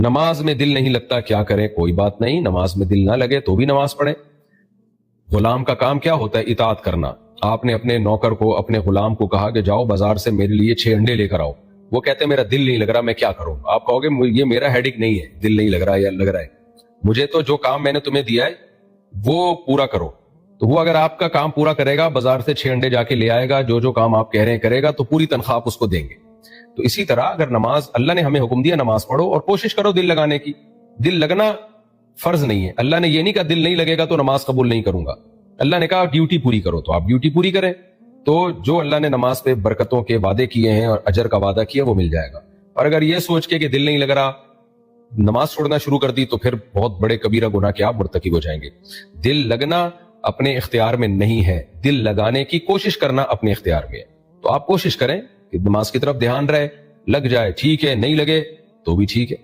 نماز میں دل نہیں لگتا کیا کریں؟ کوئی بات نہیں، نماز میں دل نہ لگے تو بھی نماز پڑھیں۔ غلام کا کام کیا ہوتا ہے؟ اطاعت کرنا۔ آپ نے اپنے نوکر کو، اپنے غلام کو کہا کہ جاؤ بازار سے میرے لیے 6 انڈے لے کر آؤ، وہ کہتے ہیں میرا دل نہیں لگ رہا، میں کیا کروں؟ آپ کہو گے یہ میرا ہیڈک نہیں ہے، دل نہیں لگ رہا یا لگ رہا ہے، مجھے تو جو کام میں نے تمہیں دیا ہے وہ پورا کرو۔ تو وہ اگر آپ کا کام پورا کرے گا، بازار سے 6 انڈے جا کے لے آئے گا، جو کام آپ کہہ رہے ہیں کرے گا، تو پوری تنخواہ آپ اس کو دیں گے۔ تو اسی طرح اگر نماز، اللہ نے ہمیں حکم دیا نماز پڑھو اور کوشش کرو دل لگانے کی۔ دل لگنا فرض نہیں ہے، اللہ نے یہ نہیں کہا دل نہیں لگے گا تو نماز قبول نہیں کروں گا، اللہ نے کہا ڈیوٹی پوری کرو، تو آپ ڈیوٹی پوری کریں، تو جو اللہ نے نماز پہ برکتوں کے وعدے کیے ہیں اور اجر کا وعدہ کیا وہ مل جائے گا۔ اور اگر یہ سوچ کے کہ دل نہیں لگ رہا نماز چھوڑنا شروع کر دی تو پھر بہت بڑے کبیرہ گناہ کے آپ مرتکب ہو جائیں گے۔ دل لگنا اپنے اختیار میں نہیں ہے، دل لگانے کی کوشش کرنا اپنے اختیار میں ہے۔ تو آپ کوشش کریں کہ نماز کی طرف دھیان رہے، لگ جائے ٹھیک ہے، نہیں لگے تو بھی ٹھیک ہے۔